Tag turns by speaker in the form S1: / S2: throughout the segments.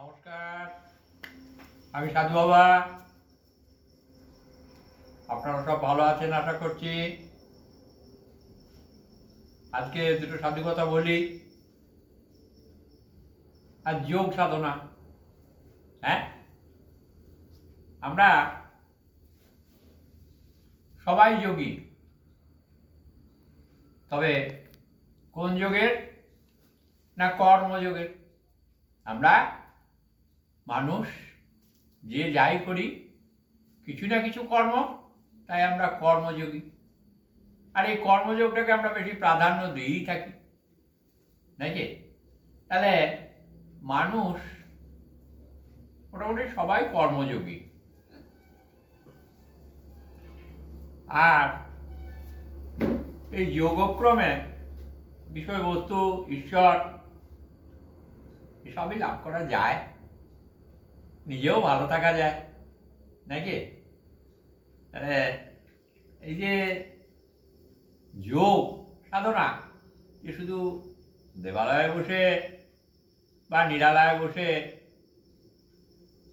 S1: নমস্কার, আমি সাধু বাবা। আপনারা সব ভালো আছেন আশা করছি। আজকে দুটো সাধু কথা বলি। আর যোগ সাধনা, হ্যাঁ, আমরা সবাই যোগী, তবে কোন যোগের? না কর্মযোগের। আমরা মানুষ যে যাই করি কিছু না কিছু কর্ম, তাই আমরা কর্মযোগী। আর এই কর্মযোগটাকে আমরা বেশি প্রাধান্য দিয়েই থাকি, নাকি? তাহলে মানুষ মোটামুটি সবাই কর্মযোগী। আর এই যোগক্রমে বিষয়বস্তু, ঈশ্বর এসবই লাভ করা যায়, নিজেও ভালো থাকা যায়, নাকি? তাহলে এই যে যোগ সাধনা, যে শুধু দেবালয়ে বসে বা নিরালয়ে বসে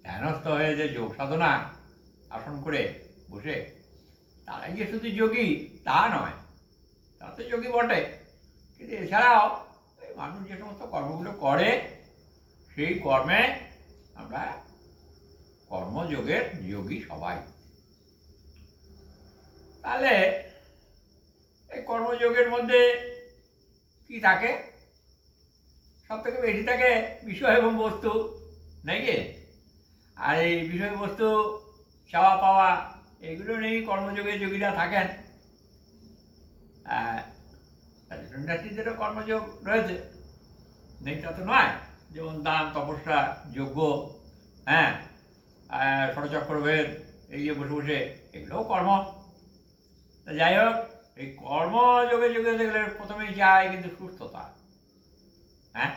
S1: ধ্যানস্থ হয়ে যে যোগ সাধনা আসন করে বসে তারাই যে শুধু যোগী তা নয়। তারা তো যোগী বটে, কিন্তু এছাড়াও মানুষ যে সমস্ত কর্মগুলো করে সেই কর্মে আমরা কর্মযোগের যোগী সবাই। তাহলে এই কর্মযোগের মধ্যে কি থাকে? সব থেকে বেশি থাকে বিষয় এবং বস্তু, নাকি? আর এই বিষয়বস্তু চাওয়া পাওয়া এগুলো নিয়েই কর্মযোগে যোগীরা থাকেন। সন্ন্যাসীদেরও কর্মযোগ রয়েছে, নেই তা তো নয়। যেমন দান, তপস্যা, যজ্ঞ, হ্যাঁ, ষড়চক্রভেদ, এই যে বসে বসে, এগুলোও কর্ম। যাই হোক, এই কর্মযোগে যোগে দেখলে প্রথমেই যায় কিন্তু সুস্থতা। হ্যাঁ,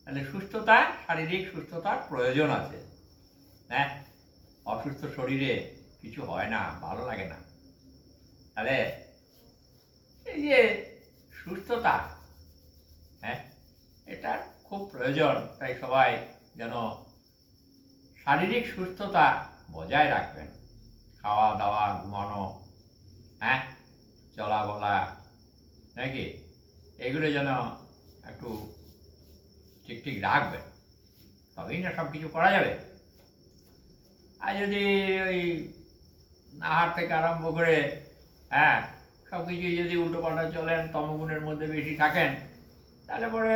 S1: তাহলে সুস্থতা, শারীরিক সুস্থতার প্রয়োজন আছে। হ্যাঁ, অসুস্থ শরীরে কিছু হয় না, ভালো লাগে না। তাহলে এই যে সুস্থতা, হ্যাঁ, এটার খুব প্রয়োজন। তাই সবাই যেন শারীরিক সুস্থতা বজায় রাখবেন। খাওয়া দাওয়া, ঘুমানো, হ্যাঁ, চলা বলা, নাকি, এগুলো যেন একটু ঠিক ঠিক রাখবেন, তবেই না সব কিছু করা যাবে। আর যদি ওই আহার থেকে আরম্ভ করে, হ্যাঁ, সব কিছুই যদি উল্টো পাল্টা চলেন, তমগুণের মধ্যে বেশি থাকেন, তাহলে পরে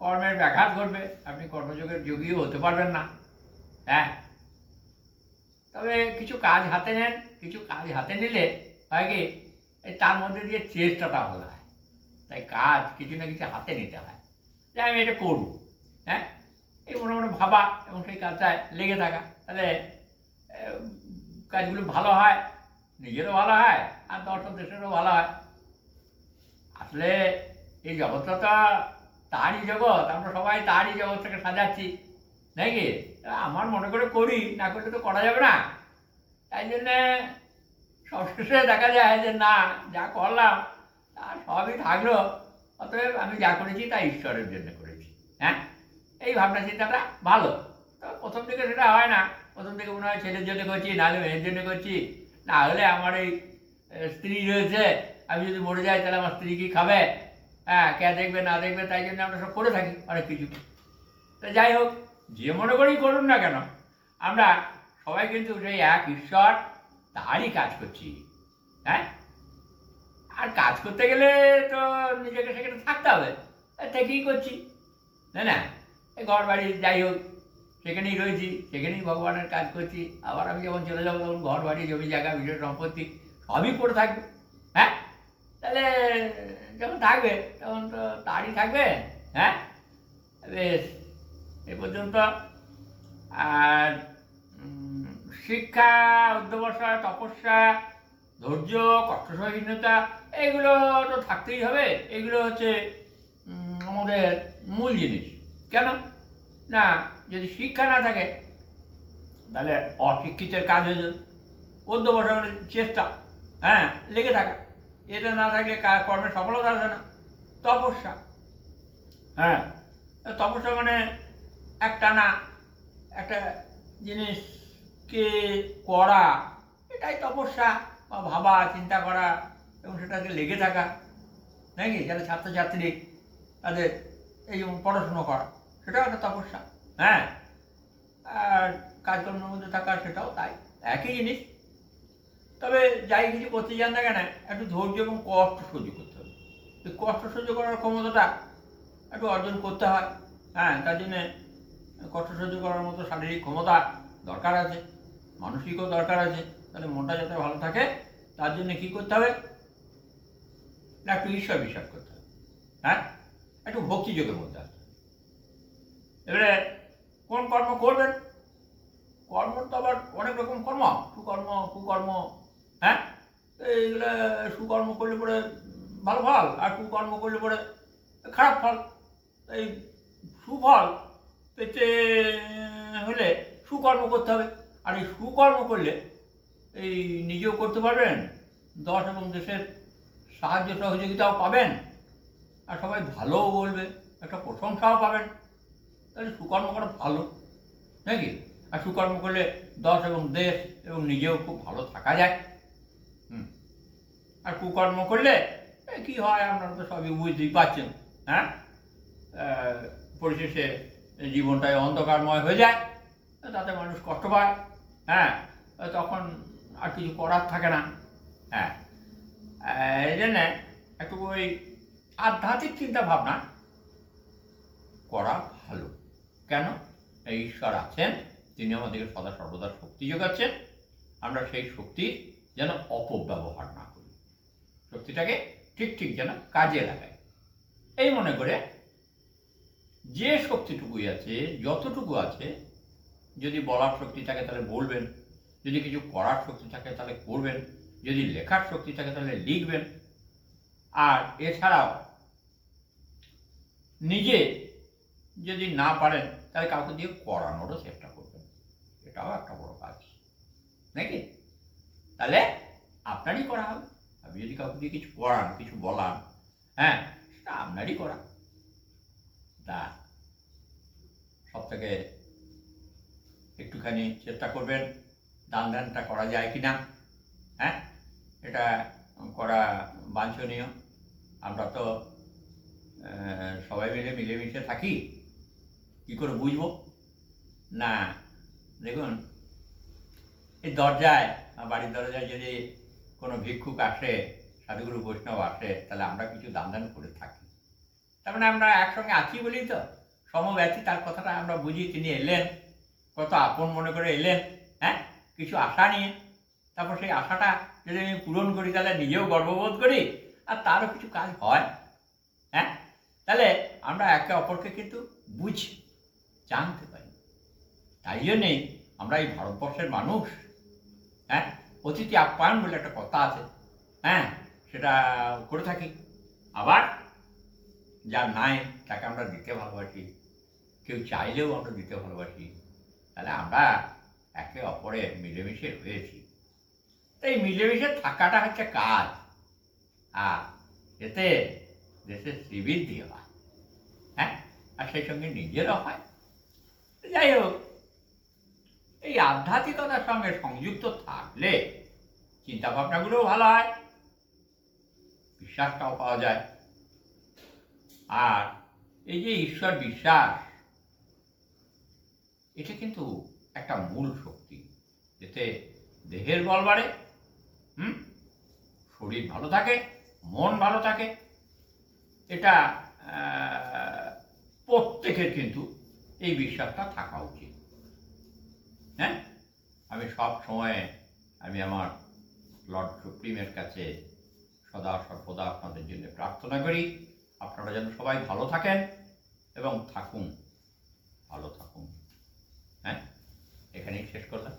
S1: কর্মের ব্যাঘাত ঘটবে, আপনি কর্মযোগের যোগীও হতে পারবেন না। হ্যাঁ, তবে কিছু কাজ হাতে নেন, কিছু কাজ হাতে নিলে হয় কি, তার মধ্যে দিয়ে চেষ্টাটা ভালো হয়। তাই কাজ কিছু না কিছু হাতে নিতে হয়, যে আমি এটা করব। হ্যাঁ, এই মনে মনে ভাবা এবং সেই কাজটায় লেগে থাকা, তাহলে কাজগুলো ভালো হয়, নিজেরও ভালো হয় আর দর্শক দেশেরও ভালো হয়। আসলে এই জগৎটা তো তারই জগৎ, আমরা সবাই তারই জগৎটাকে সাজাচ্ছি, নাকি? আমার মনে করে করি, না করলে তো করা যাবে না। তাই জন্যে সবশেষে দেখা যায় যে না, যা করলাম তার সবই থাকলো, অতএব আমি যা করেছি তা ঈশ্বরের জন্য করেছি। হ্যাঁ, এই ভাবনা চিন্তাটা ভালো। তো প্রথম দিকে সেটা হয় না। প্রথম দিকে মনে হয় ছেলের জন্য করছি, নাহলে মেয়ের জন্য করছি, না হলে আমার এই স্ত্রী রয়েছে, আমি যদি মরে যাই তাহলে আমার স্ত্রী কি খাবে, হ্যাঁ, কে দেখবে না দেখবে, তাই জন্য আমরা সব করে থাকি অনেক কিছু। তো যাই হোক, যে মনে করেই করুন না কেন, আমরা সবাই কিন্তু সেই এক ঈশ্বর, তারই কাজ করছি। হ্যাঁ, আর কাজ করতে গেলে তো নিজেকে সেখানে থাকতে হবে, থেকেই করছি, তাই না? এই ঘর বাড়ি যাই হোক, সেখানেই রয়েছি, সেখানেই ভগবানের কাজ করছি। আবার আমি যখন চলে যাবো তখন ঘর বাড়ি, জমি জায়গা, বিষয় সম্পত্তি সবই পড়ে থাকবে। হ্যাঁ, তাহলে যখন থাকবে তখন তো তারই থাকবে। হ্যাঁ, বেশ, এ পর্যন্ত। আর শিক্ষা, অধ্যবসায়, তপস্যা, ধৈর্য, কষ্টসহিষ্ণুতা, এগুলো তো থাকতেই হবে। এগুলো হচ্ছে আমাদের মূল জিনিস। কেন না, যদি শিক্ষা না থাকে তাহলে অশিক্ষিতের কাজ হয়ে যাবে। অধ্যবসায় মানে চেষ্টা, হ্যাঁ, লেগে থাকা, এটা না থাকলে কর্মের সফলতা আসে না। তপস্যা, হ্যাঁ, তপস্যা মানে একটানা একটা জিনিসকে করা, এটাই তপস্যা বা ভাবা, চিন্তা করা এবং সেটাকে লেগে থাকা, নাকি? যারা ছাত্রছাত্রী তাদের এই যেমন পড়াশুনো করা, সেটাও একটা তপস্যা। হ্যাঁ, আর কাজকর্মের মধ্যে থাকা, সেটাও তাই, একই জিনিস। তবে যাই কিছু করতে যান না কেন, একটু ধৈর্য এবং কষ্ট সহ্য করতে হবে। এই কষ্ট সহ্য করার ক্ষমতাটা একটু অর্জন করতে হয়। হ্যাঁ, তার জন্যে কষ্ট সহ্য করার মতো শারীরিক ক্ষমতা দরকার আছে, মানসিকও দরকার আছে। তাহলে মনটা যাতে ভালো থাকে, তার জন্য কী করতে হবে না, একটু ঈশ্বর বিশ্বাস করতে হবে। হ্যাঁ, একটু ভক্তিযোগের মধ্যে আসতে হবে। এবারে কোন কর্ম করবেন? কর্ম তো আবার অনেক রকম কর্ম, সুকর্ম, কুকর্ম। হ্যাঁ, এইগুলো সুকর্ম করলে পরে ভালো ফল, আর কুকর্ম করলে পরে খারাপ ফল। এই সুফল পেতে হলে সুকর্ম করতে হবে। আর এই সুকর্ম করলে এই নিজেও করতে পারবেন, দশ এবং দেশের সাহায্য সহযোগিতাও পাবেন, আর সবাই ভালোও বলবে, একটা প্রশংসাও পাবেন। তাহলে সুকর্ম করা ভালো, নাকি? আর সুকর্ম করলে দশ এবং দেশ এবং নিজেও খুব ভালো থাকা যায়। আর কুকর্ম করলে কি হয় আপনারা তো সবই বুঝতেই পারছেন। হ্যাঁ, পরিশেষে জীবনটাই অন্ধকারময় হয়ে যায়, তাতে মানুষ কষ্ট পায়। হ্যাঁ, তখন আর কিছু করার থাকে না। হ্যাঁ, এই জন্যে একটু ওই আধ্যাত্মিক চিন্তা ভাবনা করা ভালো। কেন? এই ঈশ্বর আছেন, তিনি আমাদেরকে সদা সর্বদা শক্তি যোগাচ্ছেন। আমরা সেই শক্তির যেন অপব্যবহার না করি, শক্তিটাকে ঠিক ঠিক যেন কাজে লাগাই, এই মনে করে যে শক্তিটুকুই আছে, যতটুকু আছে, যদি বলার শক্তি থাকে তাহলে বলবেন, যদি কিছু করার শক্তি থাকে তাহলে করবেন, যদি লেখার শক্তি থাকে তাহলে লিখবেন। আর এছাড়াও নিজে যদি না পারেন তাহলে কাউকে দিয়ে করানোরও চেষ্টা করবেন, এটাও একটা বড় কাজ, নাকি? তাহলে আপনারই করা হবে। আপনি যদি কাউকে দিয়ে কিছু করান, কিছু বলান, হ্যাঁ, সেটা আপনারই করা। তা সব থেকে একটুখানি চেষ্টা করবেন দান ধ্যানটা করা যায় কিনা। হ্যাঁ, এটা করা বাঞ্ছনীয়। আমরা তো সবাই মিলে মিলেমিশে থাকি, কী করে বুঝবো না? দেখুন, এই দরজায়, বাড়ির দরজায় যদি কোনো ভিক্ষুক আসে, সাধুগুরু বৈষ্ণব আসে, তাহলে আমরা কিছু দান ধ্যান করে থাকি। তার মানে আমরা একসঙ্গে আছি বলেই তো, সমব্যথী, তার কথাটা আমরা বুঝি। তিনি এলেন, কত আপন মনে করে এলেন, হ্যাঁ, কিছু আশা নিয়ে। তারপর সেই আশাটা যদি আমি পূরণ করি তাহলে নিজেও গর্ববোধ করি, আর তারও কিছু কাজ হয়। হ্যাঁ, তাহলে আমরা একে অপরকে কিন্তু বুঝি, জানতে পারি। তাই জন্যেই আমরা এই ভারতবর্ষের মানুষ, হ্যাঁ, অতিথি আপ্যায়ন বলে একটা কথা আছে, হ্যাঁ, সেটা করে থাকি। আবার যার নাই তাকে আমরা দিতে ভালোবাসি, কেউ চাইলেও আমরা দিতে ভালোবাসি। তাহলে আমরা একে অপরে মিলেমিশে রয়েছি। এই মিলেমিশে থাকাটা হচ্ছে কাজ, আর এতে দেশের শ্রীবৃদ্ধি হয়। হ্যাঁ, আর সেই সঙ্গে নিজেরও হয়। যাই হোক, এই আধ্যাত্মিকতার সঙ্গে সংযুক্ত থাকলে চিন্তাভাবনাগুলোও ভালো হয়, বিশ্বাসটাও পাওয়া যায়। আর এই যে ঈশ্বর বিশ্বাস, এটা কিন্তু একটা মূল শক্তি, এতে দেহের বল বাড়ে, শরীর ভালো থাকে, মন ভালো থাকে। এটা প্রত্যেকের কিন্তু এই বিশ্বাসটা থাকা উচিত। হ্যাঁ, আমি সব সময় আমার লর্ড সুপ্রিমের কাছে সদা সর্বদা আপনাদের জন্য প্রার্থনা করি, আপনারা যেন সবাই ভালো থাকেন এবং থাকুন, ভালো থাকুন। হ্যাঁ, এখানেই শেষ করলাম।